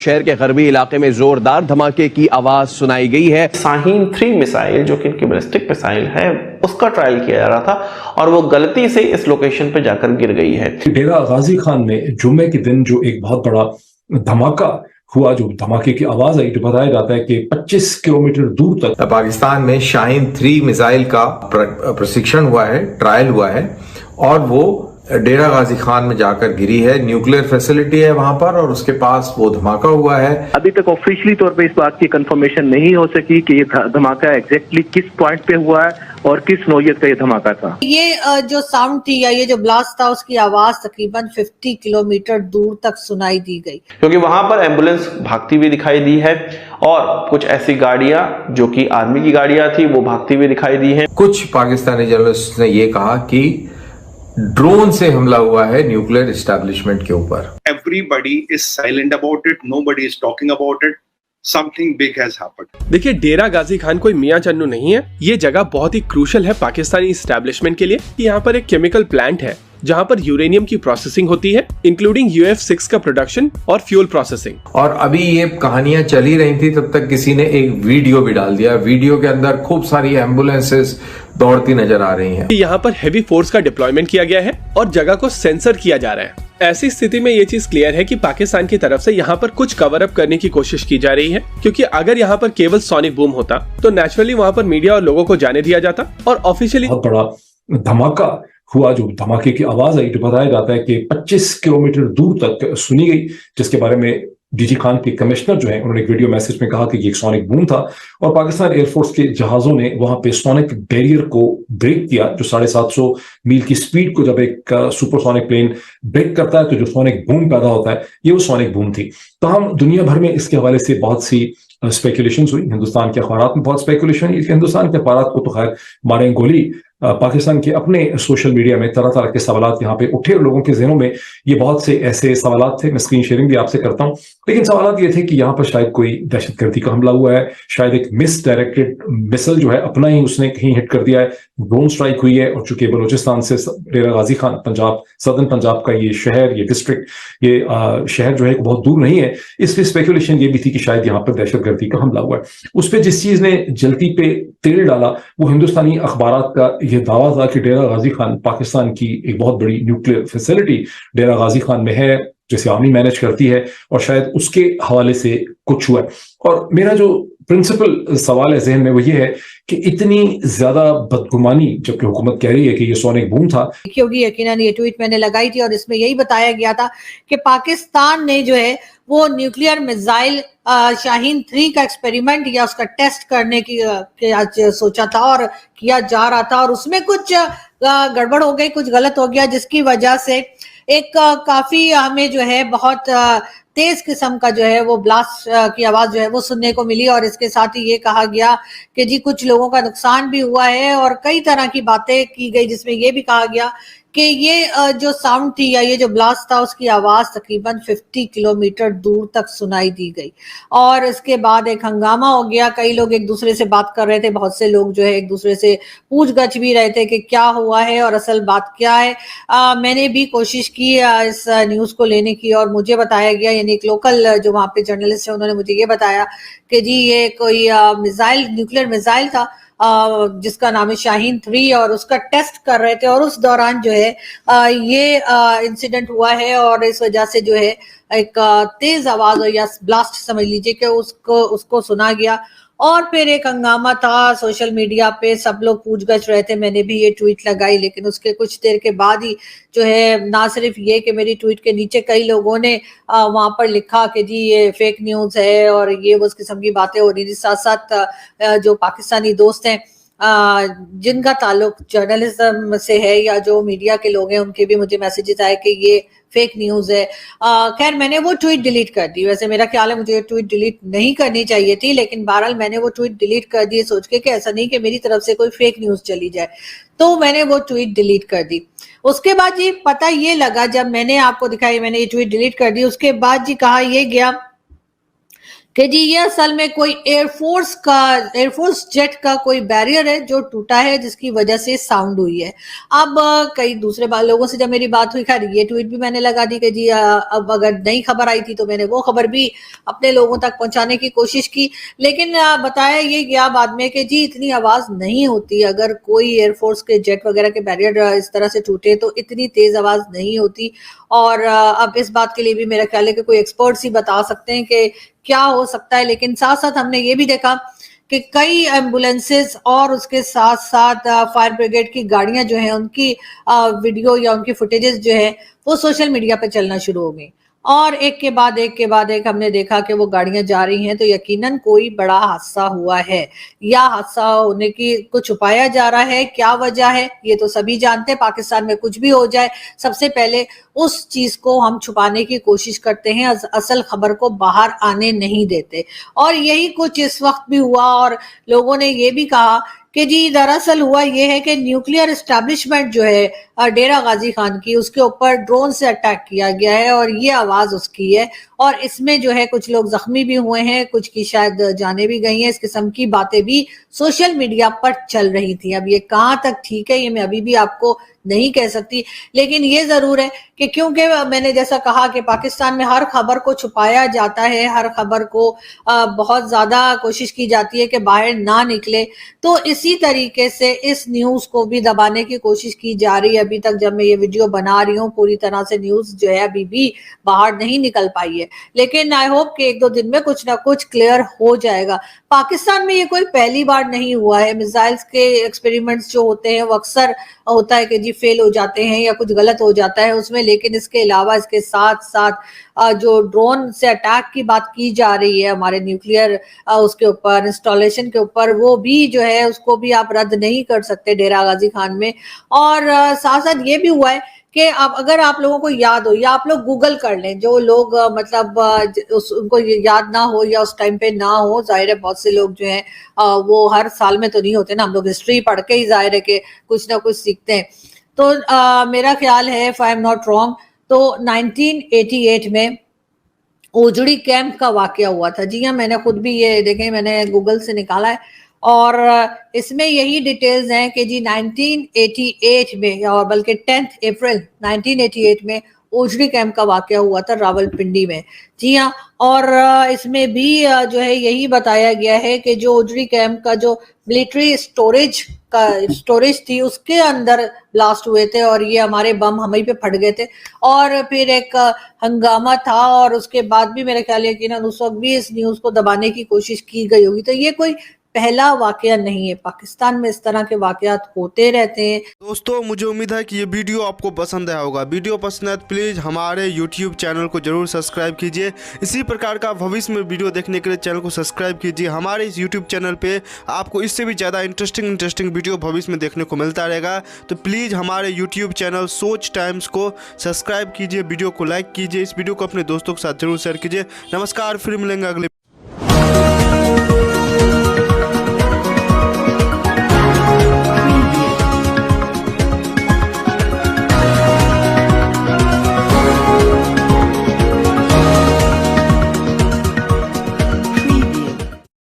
शहर के गरबी इलाके में जोरदार धमाके की आवाज सुनाई गई है। शाहीन 3 मिसाइल जो कि इनकी बैलिस्टिक मिसाइल है, उसका ट्रायल किया जा रहा था और वो गलती से इस लोकेशन पे जाकर गिर गई है। डेरा गाजी खान में जुम्मे के दिन जो एक बहुत बड़ा धमाका हुआ, जो धमाके की आवाज आई, तो बताया जाता है कि 25 किलोमीटर दूर तक पाकिस्तान में शाहीन 3 मिसाइल का प्रशिक्षण हुआ है, ट्रायल हुआ है और वो डेरा गाजी खान में जाकर गिरी है। न्यूक्लियर फैसिलिटी है वहां पर और उसके पास वो धमाका हुआ है। अभी तक ऑफिशियली तौर पे इस बात की कंफर्मेशन नहीं हो सकी कि ये धमाका एग्जैक्टली किस पॉइंट पे हुआ है और किस नौयत का ये धमाका था। ये जो साउंड थी या ये जो ब्लास्ट था, उसकी आवाज तकरीबन 50 किलोमीटर दूर तक सुनाई दी गई, क्योंकि वहां पर एम्बुलेंस भागती हुई दिखाई दी है और कुछ ऐसी गाड़ियां जो कि आर्मी की गाड़ियां थी वो भागती हुई दिखाई दी हैं। कुछ पाकिस्तानी जर्नलिस्ट ने ये कहा कि ड्रोन से हमला हुआ है न्यूक्लियर एस्टैब्लिशमेंट के ऊपर। Everybody is silent about it. Nobody is talking about it. Something big has happened. देखिए, डेरा गाजी खान कोई मियां चन्नू नहीं है। ये जगह बहुत ही क्रूशल है पाकिस्तानी एस्टैब्लिशमेंट के लिए। यहाँ पर एक केमिकल प्लांट है जहाँ पर यूरेनियम की प्रोसेसिंग होती है, इंक्लूडिंग UF6 का प्रोडक्शन और फ्यूल प्रोसेसिंग। और अभी ये कहानियां चली रही थी, तब तक किसी ने एक वीडियो भी डाल दिया। वीडियो के अंदर खूब सारी एम्बुलेंसेस दौड़ती नजर आ रही हैं। यहाँ पर हेवी फोर्स का डिप्लॉयमेंट किया गया है और जगह को सेंसर किया जा रहा है। ऐसी स्थिति में ये चीज क्लियर है कि पाकिस्तान की तरफ से यहाँ पर कुछ कवर अप करने की कोशिश की जा रही है, क्योंकि अगर यहाँ पर केवल सोनिक बूम होता तो नेचुरली वहाँ पर मीडिया और लोगों को जाने दिया जाता और ऑफिशियली बहुत बड़ा धमाका हुआ, जो धमाके की आवाज आई, तो बताया जाता है कि 25 किलोमीटर दूर तक सुनी गई, जिसके बारे में डीजी खान के कमिश्नर जो है उन्होंने एक वीडियो मैसेज में कहा कि ये एक सोनिक बूम था और पाकिस्तान एयरफोर्स के जहाजों ने वहां पे सोनिक बैरियर को ब्रेक किया। जो 750 मील की स्पीड को जब एक सुपरसोनिक प्लेन ब्रेक करता है तो जो सोनिक बूम पैदा होता है, ये वो सोनिक बूम थी। तो हम दुनिया भर में इसके हवाले से बहुत सी स्पेकुलेशंस हुई। हिंदुस्तान के अखबारात में बहुत स्पेकुलेशन हुई। हिंदुस्तान के अखबारात को तो खैर मारें गोली। पाकिस्तान के अपने सोशल मीडिया में तरह तरह के सवालात यहाँ पे उठे और लोगों के जहनों में ये बहुत से ऐसे सवालात थे। मैं स्क्रीन शेयरिंग भी आपसे करता हूँ, लेकिन सवालात ये थे कि यहाँ पर शायद कोई दहशतगर्दी का हमला हुआ है, शायद एक मिस डायरेक्टेड मिसाइल जो है अपना ही उसने कहीं हिट कर दिया है, ड्रोन स्ट्राइक हुई है। और चूंकि बलूचिस्तान से डेरा गाजी खान पंजाब, सदर्न पंजाब का ये शहर, ये डिस्ट्रिक्ट, ये शहर जो है बहुत दूर नहीं है, इस पर स्पेकुलेशन ये भी थी कि शायद यहाँ पर दहशतगर्दी का हमला हुआ है। उस पर जिस चीज ने जलती पे तेल डाला वो हिंदुस्तानी अखबारात का यह दावा था कि डेरा गाजी खान पाकिस्तान की एक बहुत बड़ी न्यूक्लियर फैसिलिटी डेरा गाजी खान में है, जैसे आर्मी मैनेज करती है, और शायद उसके हवाले से कुछ हुआ है। और मेरा जो प्रिंसिपल सवाल है जहन में वो ये है कि इतनी ज्यादा बदगुमानी जबकि हुकूमत कह रही है कि ये सोनिक बूम था। क्योंकि यकीनन ये ट्वीट मैंने लगाई थी और इसमें यही बताया गया था कि पाकिस्तान ने जो है वो न्यूक्लियर मिसाइल शाहीन 3 का एक्सपेरिमेंट या उसका टेस्ट करने की आज सोचा था और किया जा रहा था, और उसमें कुछ गड़बड़ हो गई, कुछ गलत हो गया, जिसकी वजह से एक काफी हमें जो है बहुत तेज किस्म का जो है वो ब्लास्ट की आवाज जो है वो सुनने को मिली। और इसके साथ ही ये कहा गया कि जी कुछ लोगों का नुकसान भी हुआ है और कई तरह की बातें की गई, जिसमें ये भी कहा गया कि ये जो साउंड थी या ये जो ब्लास्ट था उसकी आवाज तकरीबन 50 किलोमीटर दूर तक सुनाई दी गई। और इसके बाद एक हंगामा हो गया, कई लोग एक दूसरे से बात कर रहे थे, बहुत से लोग जो है एक दूसरे से पूछगछ भी रहे थे कि क्या हुआ है और असल बात क्या है। मैंने भी कोशिश की इस न्यूज को लेने की और मुझे बताया गया, यानी एक लोकल जो वहाँ पे जर्नलिस्ट है उन्होंने मुझे ये बताया कि जी ये कोई मिसाइल, न्यूक्लियर मिसाइल था जिसका नाम है शाहीन 3 और उसका टेस्ट कर रहे थे और उस दौरान जो है ये इंसिडेंट हुआ है और इस वजह से जो है एक तेज आवाज या ब्लास्ट समझ लीजिए कि उसको सुना गया। और फिर एक हंगामा था सोशल मीडिया पे, सब लोग पूछगछ रहे थे, मैंने भी ये ट्वीट लगाई, लेकिन उसके कुछ देर के बाद ही जो है ना सिर्फ ये कि मेरी ट्वीट के नीचे कई लोगों ने वहां पर लिखा कि जी ये फेक न्यूज है और ये उस किस्म की बातें हो रही थी। साथ साथ जो पाकिस्तानी दोस्त हैं जिनका ताल्लुक जर्नलिज्म से है या जो मीडिया के लोग हैं, उनके भी मुझे मैसेजेस आए कि ये फेक न्यूज है। खैर मैंने वो ट्वीट डिलीट कर दी। वैसे मेरा ख्याल है मुझे ये ट्वीट डिलीट नहीं करनी चाहिए थी, लेकिन बहरहाल मैंने वो ट्वीट डिलीट कर दी सोच के कि ऐसा नहीं कि मेरी तरफ से कोई फेक न्यूज चली जाए, तो मैंने वो ट्वीट डिलीट कर दी। उसके बाद जी पता ये लगा, जब मैंने आपको दिखाई मैंने ये ट्वीट डिलीट कर दी, उसके बाद जी कहा ये गया कि जी ये असल में कोई एयरफोर्स जेट का कोई बैरियर है जो टूटा है, जिसकी वजह से साउंड हुई है। अब कई दूसरे लोगों से जब मेरी बात हुई, खैर ये ट्वीट भी मैंने लगा दी कि जी अब अगर नई खबर आई थी तो मैंने वो खबर भी अपने लोगों तक पहुंचाने की कोशिश की, लेकिन बताया ये गया बाद में कि जी इतनी आवाज नहीं होती, अगर कोई एयरफोर्स के जेट वगैरह के बैरियर इस तरह से टूटे तो इतनी तेज आवाज नहीं होती। और अब इस बात के लिए भी मेरा ख्याल है कि कोई एक्सपर्ट्स ही बता सकते हैं कि क्या हो सकता है। लेकिन साथ साथ हमने ये भी देखा कि कई एम्बुलेंसेस और उसके साथ साथ फायर ब्रिगेड की गाड़ियां जो हैं उनकी वीडियो या उनकी फुटेजेस जो है वो सोशल मीडिया पे चलना शुरू हो गई, और एक के बाद एक हमने देखा कि वो गाड़ियां जा रही हैं, तो यकीनन कोई बड़ा हादसा हुआ है या हादसा होने की को छुपाया जा रहा है। क्या वजह है ये तो सभी जानते हैं, पाकिस्तान में कुछ भी हो जाए सबसे पहले उस चीज को हम छुपाने की कोशिश करते हैं, असल खबर को बाहर आने नहीं देते, और यही कुछ इस वक्त भी हुआ। और लोगों ने ये भी कहा कि जी दरअसल हुआ ये है कि न्यूक्लियर एस्टैब्लिशमेंट जो है डेरा गाजी खान की, उसके ऊपर ड्रोन से अटैक किया गया है और ये आवाज उसकी है, और इसमें जो है कुछ लोग जख्मी भी हुए हैं, कुछ की शायद जाने भी गई हैं। इस किस्म की बातें भी सोशल मीडिया पर चल रही थी। अब ये कहाँ तक ठीक है ये मैं अभी भी आपको नहीं कह सकती, लेकिन ये जरूर है कि क्योंकि मैंने जैसा कहा कि पाकिस्तान में हर खबर को छुपाया जाता है, हर खबर को बहुत ज्यादा कोशिश की जाती है कि बाहर ना निकले, तो इसी तरीके से इस न्यूज को भी दबाने की कोशिश की जा रही है। अभी तक जब मैं ये वीडियो बना रही हूँ पूरी तरह से न्यूज जो है अभी भी बाहर नहीं निकल पाई है, लेकिन आई होप कि एक दो दिन में कुछ ना कुछ क्लियर हो जाएगा। पाकिस्तान में ये कोई पहली बार नहीं हुआ है, मिसाइल्स के एक्सपेरिमेंट्स जो होते हैं वो अक्सर होता है कि जी फेल हो जाते हैं या कुछ गलत हो जाता है उसमें, लेकिन इसके अलावा इसके साथ साथ जो ड्रोन से अटैक की बात की जा रही है हमारे न्यूक्लियर उसके ऊपर इंस्टॉलेशन के ऊपर, वो भी जो है उसको भी आप रद्द नहीं कर सकते डेरा गाजी खान में। और साथ साथ ये भी हुआ है कि अब अगर आप लोगों को याद हो या आप लोग गूगल कर लें, जो लोग मतलब उनको याद ना हो या उस टाइम पे ना हो, जाहिर है बहुत से लोग जो हैं वो हर साल में तो नहीं होते ना, हम लोग हिस्ट्री पढ़ के ही जाहिर है कि कुछ ना कुछ सीखते हैं। तो मेरा ख्याल है if I am not wrong तो 1988 में ओजड़ी कैंप का वाकया हुआ था। जी हाँ, मैंने खुद भी ये देखें, मैंने गूगल से निकाला है और इसमें यही डिटेल्स हैं कि जी 1988 में, और बल्कि 10 अप्रैल 1988 में ओजड़ी कैंप का वाकया हुआ था रावलपिंडी में। जी हाँ, और इसमें भी जो है यही बताया गया है कि जो ओजड़ी कैंप का जो मिलिट्री स्टोरेज थी उसके अंदर ब्लास्ट हुए थे और ये हमारे बम हम ही पे फट गए थे, और फिर एक हंगामा था, और उसके बाद भी मेरा ख्याल है कि ना उस वक्त भी इस न्यूज को दबाने की कोशिश की गई होगी। तो ये कोई पहला वाकया नहीं है, पाकिस्तान में इस तरह के वाकयात होते रहते हैं। दोस्तों मुझे उम्मीद है कि ये वीडियो आपको पसंद आया होगा। वीडियो पसंद है तो प्लीज़ हमारे YouTube चैनल को जरूर सब्सक्राइब कीजिए। इसी प्रकार का भविष्य में वीडियो देखने के लिए चैनल को सब्सक्राइब कीजिए। हमारे इस YouTube चैनल पे आपको इससे भी ज़्यादा इंटरेस्टिंग वीडियो भविष्य में देखने को मिलता रहेगा। तो प्लीज़ हमारे YouTube चैनल सोच टाइम्स को सब्सक्राइब कीजिए, वीडियो को लाइक कीजिए, इस वीडियो को अपने दोस्तों के साथ जरूर शेयर कीजिए। नमस्कार, फिर मिलेंगे अगले